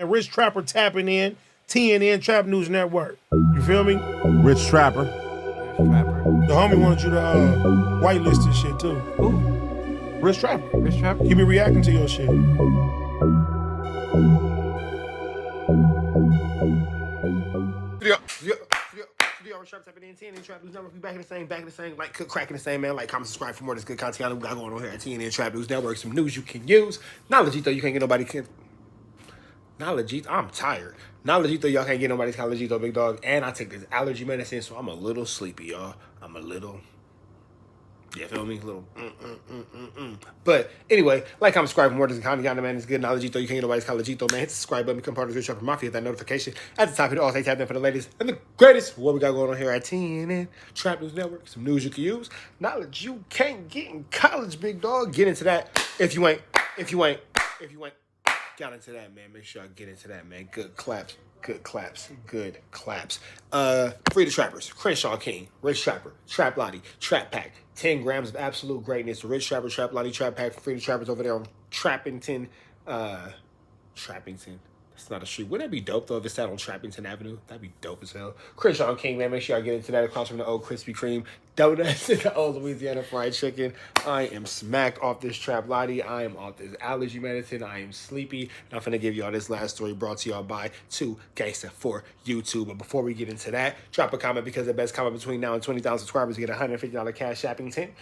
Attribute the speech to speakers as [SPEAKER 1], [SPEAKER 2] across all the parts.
[SPEAKER 1] And Rich Trapper tapping in, TNN Trap News Network. You feel me?
[SPEAKER 2] Rich Trapper.
[SPEAKER 1] The homie wanted you to whitelist this shit too.
[SPEAKER 3] Who?
[SPEAKER 1] Rich Trapper.
[SPEAKER 3] Rich Trapper?
[SPEAKER 1] He be reacting to your shit. Trap tapping in, TNN Trap News Network. We back in the same, like cook cracking the same, man. Like, comment, subscribe for more of this good content we got going on here at TNN Trap News Network. Some news you can use. Knowledge though, you can't get nobody. Knowledge, I'm tired. Knowledge though, y'all can't get nobody's knowledge though, big dog. And I take this allergy medicine, so I'm a little sleepy, y'all. I'm a little. Yeah, feel me? A little. But anyway, like, I'm subscribing more to this content, man. It's good knowledge though. You can't get nobody's college though, man. Hit the subscribe button, become part of the Rich Trapper Mafia. Hit that notification at the top. Hit all. Stay tapped in for the latest and the greatest. What we got going on here at TNN Trap News Network. Some news you can use. Knowledge you can't get in college, big dog. Get into that. If you ain't got into that, man. Make sure I get into that, man. Good claps. Good claps. Good claps. Free the Trappers. Crenshaw King. Rich Trapper. Trap Lottie. Trap Pack. 10 grams of absolute greatness. The Rich Trapper. Trap Lottie. Trap Pack. Free the Trappers over there on Trappington. Trappington. That's not a street. Wouldn't that be dope, though, if it's out on Trappington Avenue? That'd be dope as hell. Crenshaw King, man. Make sure I get into that across from the old Krispy Kreme donuts and the old Louisiana fried chicken. I am smacked off this Trap Lottie. I am off this allergy medicine. I am sleepy. And I'm finna give y'all this last story brought to y'all by 2 Gangsta for YouTube. But before we get into that, drop a comment because the best comment between now and 20,000 subscribers get a $150 cash shopping tent.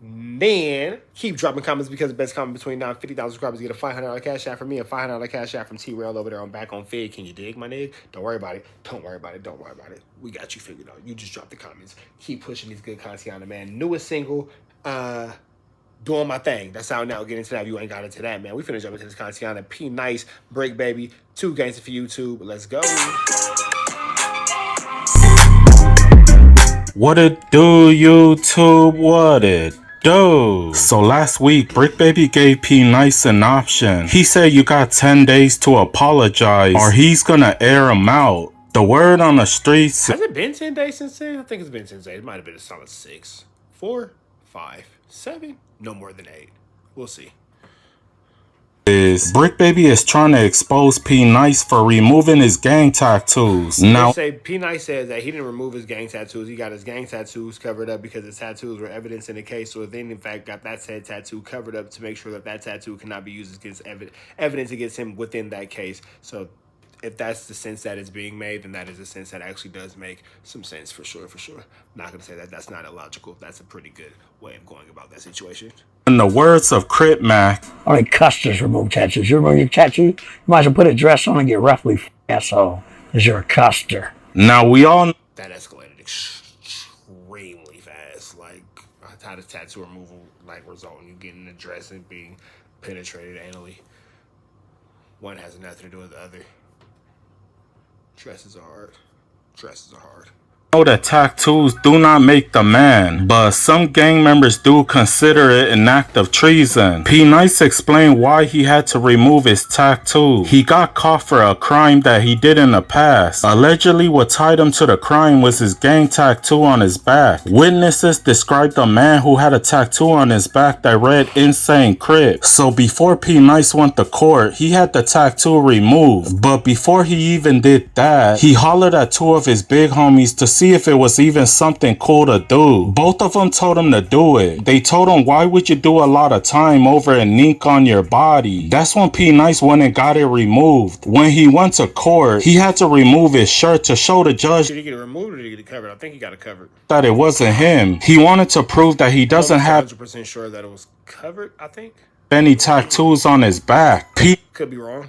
[SPEAKER 1] Then keep dropping comments because the best comment between now and 50,000 subscribers get a $500 cash out from me, a $500 cash out from T-Rail over there on Back on Fig. Can you dig, my nigga? Don't worry about it. Don't worry about it. Don't worry about it. We got you figured out. You just drop the comments. Keep pushing these good content on the man. Newest single, Doing My Thing. That's out now. Get into that if you ain't got into that, man. We finna jump into this content on Pnice, Bricc, baby. 2 Gangsta for YouTube. Let's go.
[SPEAKER 2] What it do, YouTube? What it do? So last week, Bricc Baby gave Pnice an option. He said you got 10 days to apologize or he's gonna air him out. The word on the streets.
[SPEAKER 1] Has it been 10 days since then? I think it's been 10 days. It might have been a solid 6, 4, 5, 7. No more than 8. We'll see.
[SPEAKER 2] Bricc Baby is trying to expose Pnice for removing his gang tattoos. Now,
[SPEAKER 1] they say Pnice says that he didn't remove his gang tattoos. He got his gang tattoos covered up because his tattoos were evidence in the case. So then, in fact, got that said tattoo covered up to make sure that that tattoo cannot be used against evidence against him within that case. So if that's the sense that is being made, then that is a sense that actually does make some sense for sure, for sure. I'm not going to say that that's not illogical. That's a pretty good way of going about that situation.
[SPEAKER 2] in the words of Crip Mac,
[SPEAKER 4] only custers remove tattoos. You remove your tattoo, you might as well put a dress on and get roughly asshole, because you're a custer.
[SPEAKER 2] Now we all know
[SPEAKER 1] that escalated extremely fast. Like, how does tattoo removal like result in you getting a dress and being penetrated anally? One has nothing to do with the other. Dresses are hard. Dresses are hard.
[SPEAKER 2] that tattoos do not make the man, but some gang members do consider it an act of treason. Pnice explained why he had to remove his tattoo. He got caught for a crime that he did in the past. Allegedly, what tied him to the crime was his gang tattoo on his back. Witnesses described a man who had a tattoo on his back that read "Insane Crips." So before Pnice went to court, he had the tattoo removed. But before he even did that, he hollered at 2 of his big homies to see if it was even something cool to do. Both of them told him to do it. They told him, why would you do a lot of time over an ink on your body? That's when Pnice went and got it removed. When he went to court, he had to remove his shirt to show the judge.
[SPEAKER 1] Did he get it removed or did he get it covered? I think he got it covered.
[SPEAKER 2] That it wasn't him. He wanted to prove that he doesn't have
[SPEAKER 1] 100% sure that it was covered, I think.
[SPEAKER 2] Any tattoos on his back.
[SPEAKER 1] Could be wrong.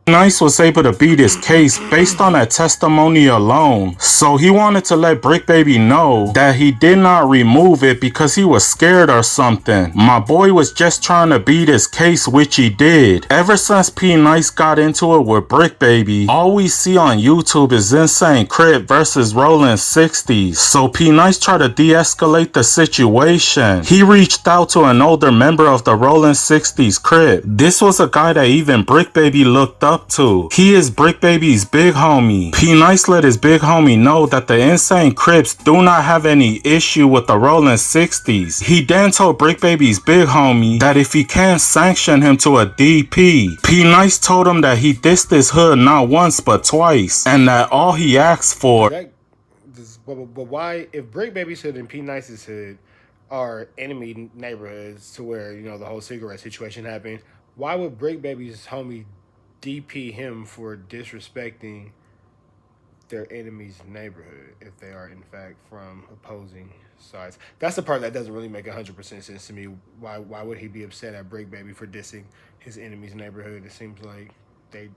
[SPEAKER 2] Pnice was able to beat his case based on that testimony alone, so he wanted to let Bricc Baby know that he did not remove it because he was scared or something. My boy was just trying to beat his case, which he did. Ever since Pnice got into it with Bricc Baby, all we see on YouTube is Insane Crip versus Rolling 60s, so Pnice tried to de-escalate the situation. He reached out to an older member of the Rolling 60s Crip. This was a guy that even Bricc Baby looked up up to. He is Bricc Baby's big homie. Pnice let his big homie know that the insane Crips do not have any issue with the rolling 60s. He then told Bricc Baby's big homie that if he can't sanction him to a DP, Pnice told him that he dissed his hood not once but twice, and that all he asked for.
[SPEAKER 1] But why, if Bricc Baby's hood and Pnice's hood are enemy neighborhoods to where, you know, the whole cigarette situation happened, why would Bricc Baby's homie DP him for disrespecting their enemy's neighborhood if they are in fact from opposing sides? That's the part that doesn't really make 100% sense to me. Why would he be upset at Bricc Baby for dissing his enemy's neighborhood? It seems like they,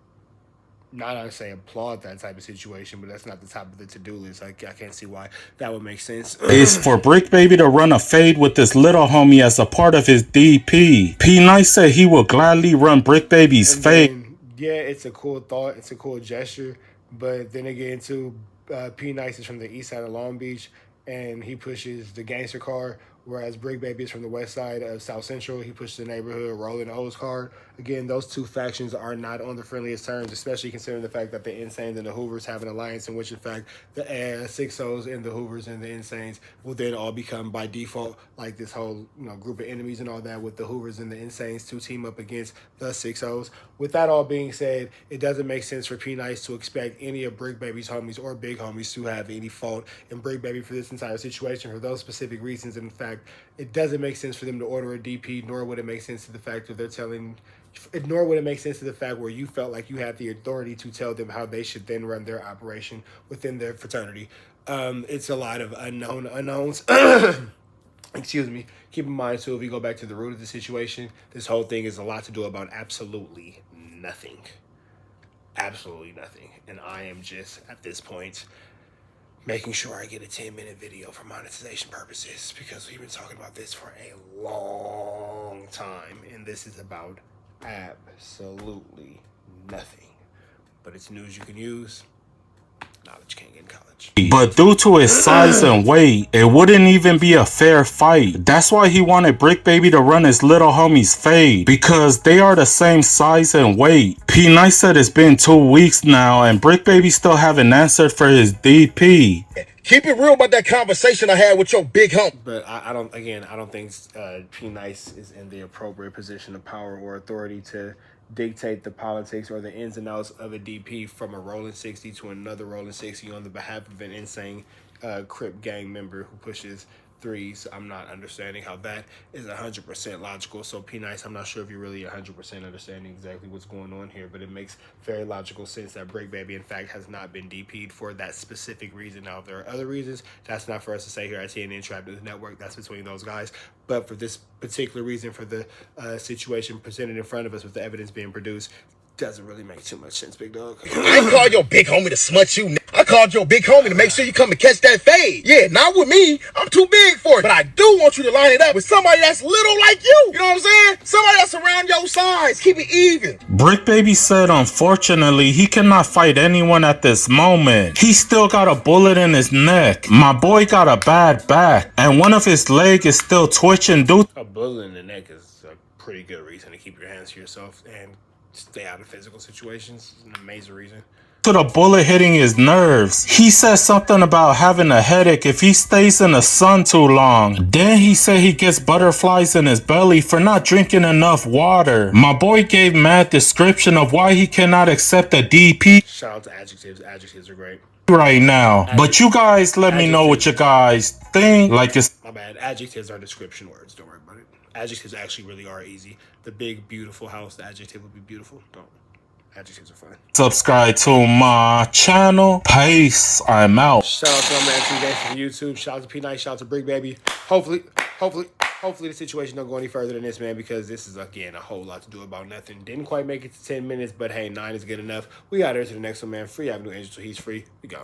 [SPEAKER 1] not to say applaud that type of situation, but that's not the top of the to-do list. I can't see why that would make sense.
[SPEAKER 2] Is for Bricc Baby to run a fade with this little homie as a part of his DP. Pnice said he will gladly run Bricc Baby's fade.
[SPEAKER 1] Yeah, it's a cool thought. It's a cool gesture. But then again, too, Pnice is from the east side of Long Beach, and he pushes the gangster car, whereas Bricc Baby is from the west side of South Central. He pushes the neighborhood, rolling the hose car. Again, those two factions are not on the friendliest terms, especially considering the fact that the Insanes and the Hoovers have an alliance in which, in fact, the 6-0s and the Hoovers and the Insanes will then all become, by default, like this whole, you know, group of enemies and all that, with the Hoovers and the Insanes to team up against the 6-0s. With that all being said, it doesn't make sense for Pnice to expect any of Bricc Baby's homies or big homies to have any fault in Bricc Baby for this entire situation for those specific reasons. And in fact, it doesn't make sense for them to order a DP, nor would it make sense to the fact that they're telling, nor would it make sense to the fact where you felt like you had the authority to tell them how they should then run their operation within their fraternity. It's a lot of unknowns. Excuse me. Keep in mind, too, if you go back to the root of the situation, this whole thing is a lot to do about absolutely nothing. Absolutely nothing. And I am just, at this point, making sure I get a 10-minute video for monetization purposes, because we've been talking about this for a long time, and this is about absolutely nothing. But it's news you can use, knowledge you can't get in college.
[SPEAKER 2] But due to his size and weight, it wouldn't even be a fair fight. That's why he wanted Bricc Baby to run his little homie's fade, because they are the same size and weight. Pnice said it's been 2 weeks now and Bricc Baby still haven't answered for his DP.
[SPEAKER 3] Keep it real about that conversation I had with your big hump.
[SPEAKER 1] But I don't think Pnice is in the appropriate position of power or authority to dictate the politics or the ins and outs of a DP from a rolling 60 to another rolling 60 on the behalf of an insane Crip gang member who pushes threes. I'm not understanding how that is 100% logical. So Pnice, I'm not sure if you're really 100% understanding exactly what's going on here, but it makes very logical sense that Bricc Baby, in fact, has not been DP'd for that specific reason. Now, if there are other reasons, that's not for us to say here at TNN Trap News Network. That's between those guys. But for this particular reason, for the situation presented in front of us with the evidence being produced, doesn't really make too much sense, big dog.
[SPEAKER 3] I ain't called your big homie to smut you. I called your big homie to make sure you come and catch that fade. Yeah, not with me. I'm too big for it. But I do want you to line it up with somebody that's little like you. You know what I'm saying? Somebody that's around your size. Keep it even.
[SPEAKER 2] Bricc Baby said unfortunately he cannot fight anyone at this moment. He still got a bullet in his neck. My boy got a bad back, and one of his legs is still twitching due.
[SPEAKER 1] A bullet in the neck is a pretty good reason to keep your hands to yourself and stay out of physical situations. It's an amazing reason.
[SPEAKER 2] To the bullet hitting his nerves. He said something about having a headache if he stays in the sun too long. Then he said he gets butterflies in his belly for not drinking enough water. My boy gave mad description of why he cannot accept a DP.
[SPEAKER 1] Shout out to adjectives. Adjectives are great
[SPEAKER 2] right now. But you guys let me know what you guys think. Like it's
[SPEAKER 1] my bad. Adjectives are description words. Don't worry about it. Adjectives actually really are easy. The big, beautiful house, the adjective would be beautiful. Don't. Adjectives are fine.
[SPEAKER 2] Subscribe to my channel. Peace. I'm out.
[SPEAKER 1] Shout out to my man T Gangsta for YouTube. Shout out to Pnice. Shout out to Bricc Baby. Hopefully the situation don't go any further than this, man, because this is, again, a whole lot to do about nothing. Didn't quite make it to 10 minutes, but hey, 9 is good enough. We got here to the next one, man. Free Avenue Angel, so he's free. We go.